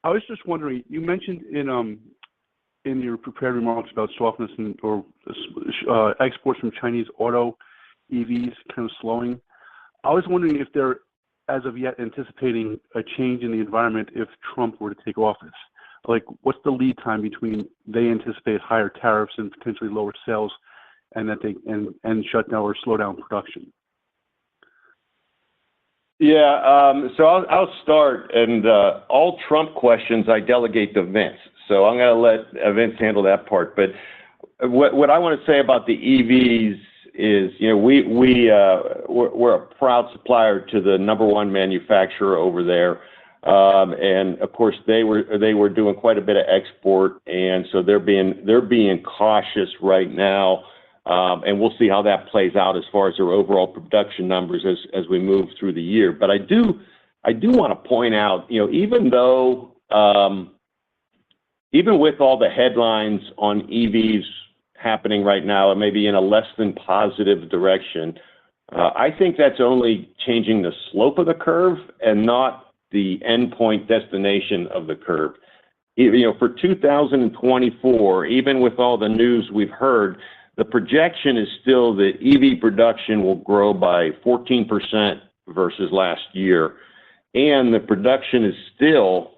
I was just wondering, you mentioned in your prepared remarks about softness or exports from Chinese auto EVs kind of slowing. I was wondering if they're, as of yet, anticipating a change in the environment if Trump were to take office. Like, what's the lead time between they anticipate higher tariffs and potentially lower sales, and that they and shut down or slow down production? Yeah, so I'll start, and all Trump questions I delegate to Vince. So I'm going to let Vince handle that part. But what I want to say about the EVs is, you know, we're a proud supplier to the number one manufacturer over there, and of course they were doing quite a bit of export, and so they're being cautious right now. And we'll see how that plays out as far as their overall production numbers as we move through the year. But I do want to point out, you know, even with all the headlines on EVs happening right now, and maybe in a less than positive direction, I think that's only changing the slope of the curve and not the endpoint destination of the curve. You know, for 2024, even with all the news we've heard, the projection is still that EV production will grow by 14% versus last year. And the production is still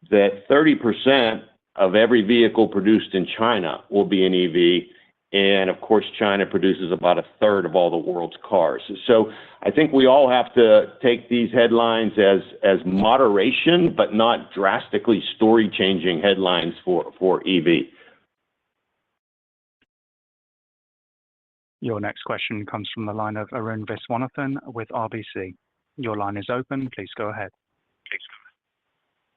that 30% of every vehicle produced in China will be an EV. And of course, China produces about a third of all the world's cars. So I think we all have to take these headlines as moderation, but not drastically story-changing headlines for EV. Your next question comes from the line of Arun Viswanathan with RBC. Your line is open. Please go ahead.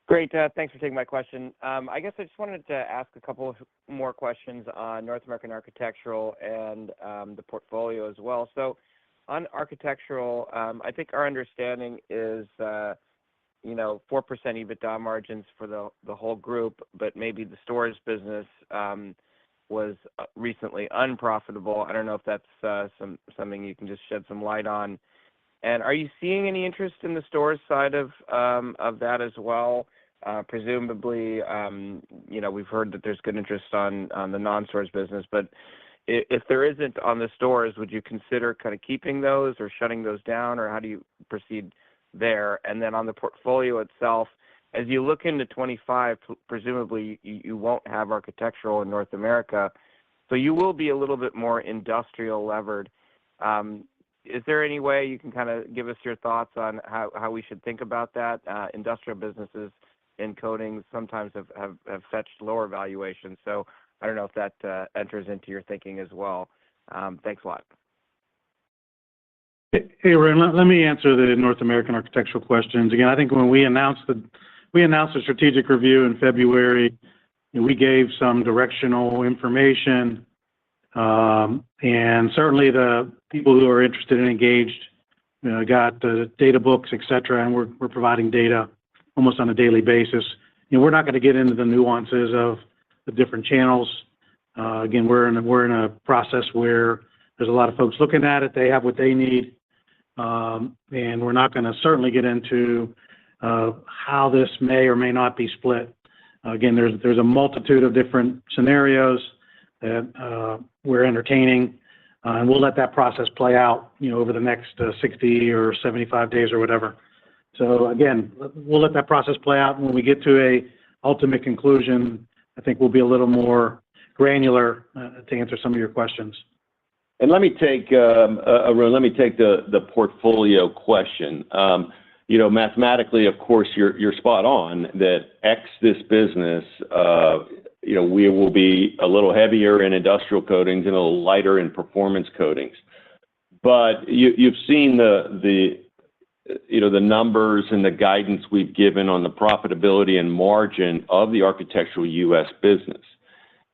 Great. Thanks for taking my question. I guess I just wanted to ask a couple of more questions on North American architectural and the portfolio as well. So on architectural, I think our understanding is, 4% EBITDA margins for the whole group, but maybe the stores business was recently unprofitable. I don't know if that's something you can just shed some light on. And are you seeing any interest in the stores side of that as well? Presumably, we've heard that there's good interest on the non-stores business, but if there isn't on the stores, would you consider kind of keeping those or shutting those down, or how do you proceed there? And then on the portfolio itself, as you look into 25, presumably you won't have architectural in North America, so you will be a little bit more industrial levered. Is there any way you can kind of give us your thoughts on how we should think about that? Industrial businesses in coatings sometimes have fetched lower valuations, so I don't know if that enters into your thinking as well. Thanks a lot. Hey, Aaron, let me answer the North American architectural questions. Again, I think when we announced the strategic review in February, we gave some directional information, and certainly the people who are interested and engaged got the data books, et cetera, and we're providing data almost on a daily basis. We're not going to get into the nuances of the different channels. Again, we're in a process where there's a lot of folks looking at it. They have what they need, and we're not going to certainly get into how this may or may not be split. Again, there's a multitude of different scenarios that we're entertaining, and we'll let that process play out, over the next 60 or 75 days or whatever. So again, we'll let that process play out, and when we get to a ultimate conclusion, I think we'll be a little more granular to answer some of your questions. And let me take the portfolio question. Mathematically, of course, you're spot on that X this business, we will be a little heavier in industrial coatings and a little lighter in performance coatings. But you've seen the numbers and the guidance we've given on the profitability and margin of the architectural U.S. business.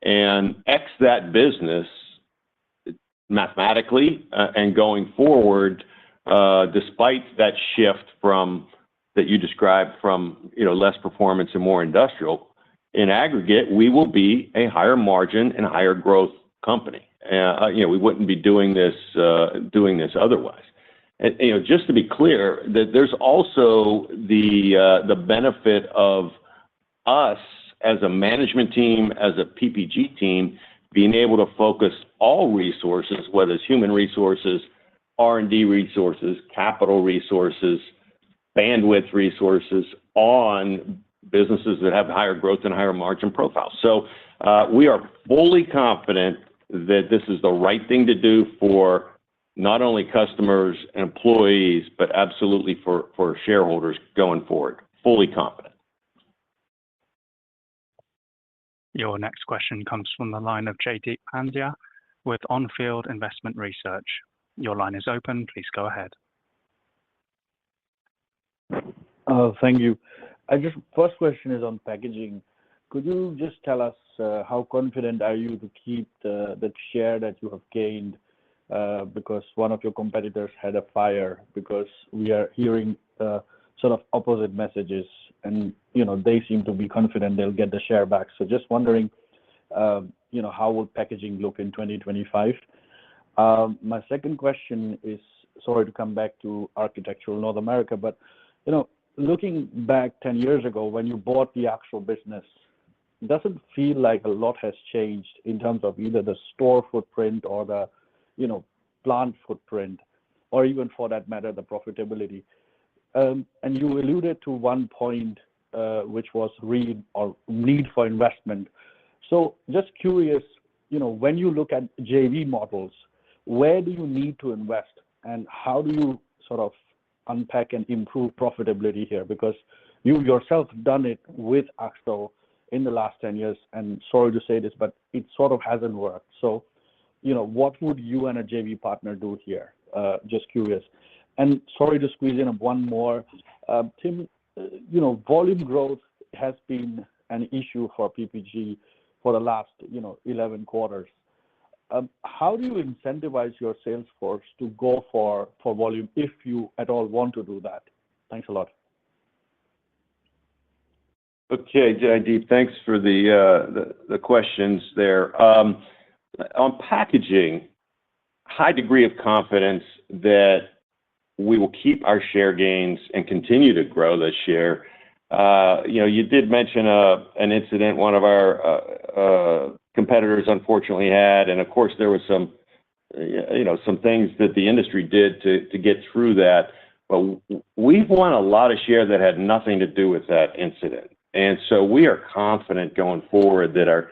And X that business, mathematically, and going forward, despite that shift that you described from less performance and more industrial, in aggregate, we will be a higher margin and higher growth company. We wouldn't be doing this otherwise. And, just to be clear, that there's also the benefit of us as a management team, as a PPG team, being able to focus all resources, whether it's human resources, R&D resources, capital resources, bandwidth resources, on businesses that have higher growth and higher margin profiles. So we are fully confident that this is the right thing to do for not only customers and employees, but absolutely for shareholders going forward. Fully confident. Your next question comes from the line of Jaideep Pandya with On Field Investment Research. Your line is open. Please go ahead. Thank you. First question is on packaging. Could you just tell us how confident are you to keep the share that you have gained? Because one of your competitors had a fire, because we are hearing sort of opposite messages, and they seem to be confident they'll get the share back. So just wondering, how will packaging look in 2025? My second question is, sorry to come back to architectural North America, but looking back 10 years ago when you bought the actual business, it doesn't feel like a lot has changed in terms of either the store footprint or the plant footprint, or even for that matter, the profitability. And you alluded to one point, which was need for investment. So just curious, when you look at JV models, where do you need to invest, and how do you sort of unpack and improve profitability here? Because you yourself done it with Axtel in the last 10 years, and sorry to say this, but it sort of hasn't worked. So, what would you and a JV partner do here? Just curious. And sorry to squeeze in one more. Tim, volume growth has been an issue for PPG for the last, 11 quarters. How do you incentivize your sales force to go for volume, if you at all want to do that? Thanks a lot. Okay, Jaideep, thanks for the questions there. On packaging, high degree of confidence that we will keep our share gains and continue to grow this share. You did mention an incident one of our competitors unfortunately had, and of course there was some things that the industry did to get through that. But we've won a lot of share that had nothing to do with that incident. And so we are confident going forward that our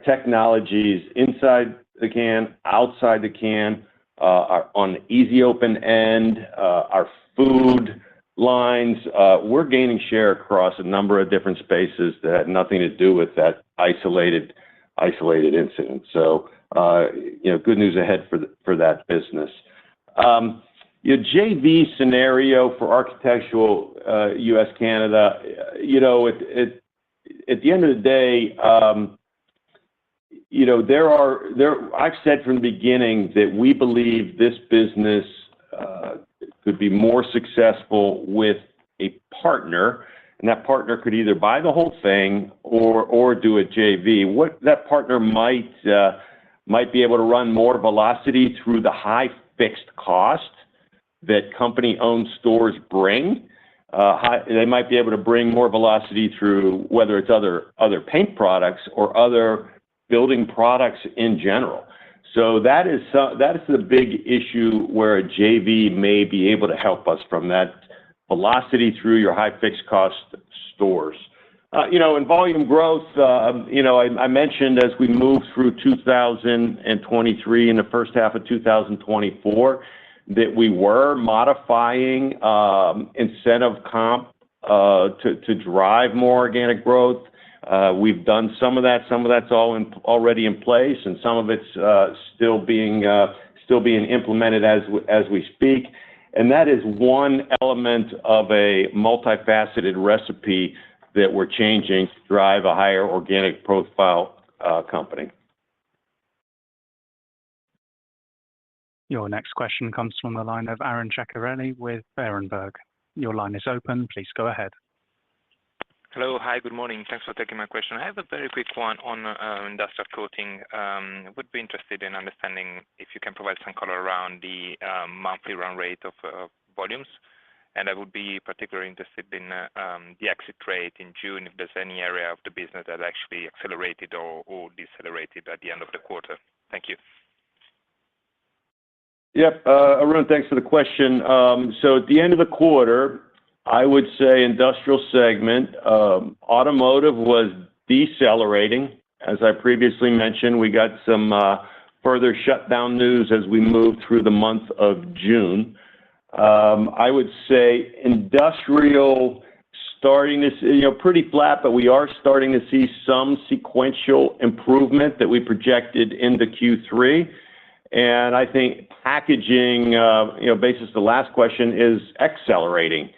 technologies inside the can, outside the can, are on the easy open end, our food lines, we're gaining share across a number of different spaces that had nothing to do with that isolated incident. So, good news ahead for that business. Your JV scenario for architectural U.S. Canada, at the end of the day, I've said from the beginning that we believe this business could be more successful with a partner, and that partner could either buy the whole thing or do a JV. What that partner might be able to run more velocity through the high fixed cost that company-owned stores bring. They might be able to bring more velocity through whether it's other paint products or other building products in general. So that is the big issue where a JV may be able to help us from that velocity through your high fixed cost stores. In volume growth, I mentioned as we move through 2023 and the first half of 2024 that we were modifying incentive comp to drive more organic growth. We've done some of that. Some of that's already in place, and some of it's still being implemented as we speak. And that is one element of a multifaceted recipe that we're changing to drive a higher organic profile company. Your next question comes from the line of Aaron Ceccarelli with Berenberg. Your line is open. Please go ahead. Hello. Hi, good morning. Thanks for taking my question. I have a very quick one on industrial coating. Would be interested in understanding if you can provide some color around the monthly run rate of volumes. And I would be particularly interested in the exit rate in June, if there's any area of the business that actually accelerated or decelerated at the end of the quarter. Thank you. Yep, Arun, thanks for the question. So at the end of the quarter, I would say industrial segment, automotive was decelerating. As I previously mentioned, we got some further shutdown news as we moved through the month of June. I would say industrial starting to see, pretty flat, but we are starting to see some sequential improvement that we projected into Q3. And I think packaging, basis the last question, is accelerating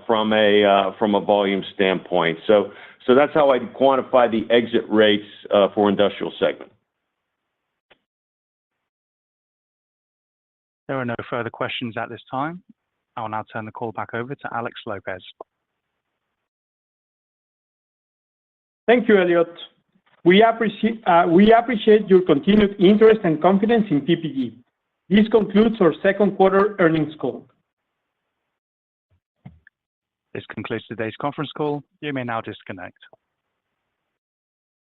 from a volume standpoint. So that's how I'd quantify the exit rates for industrial segment. There are no further questions at this time. I will now turn the call back over to Alex Lopez. Thank you, Elliot. We appreciate your continued interest and confidence in PPG. This concludes our second quarter earnings call. This concludes today's conference call. You may now disconnect.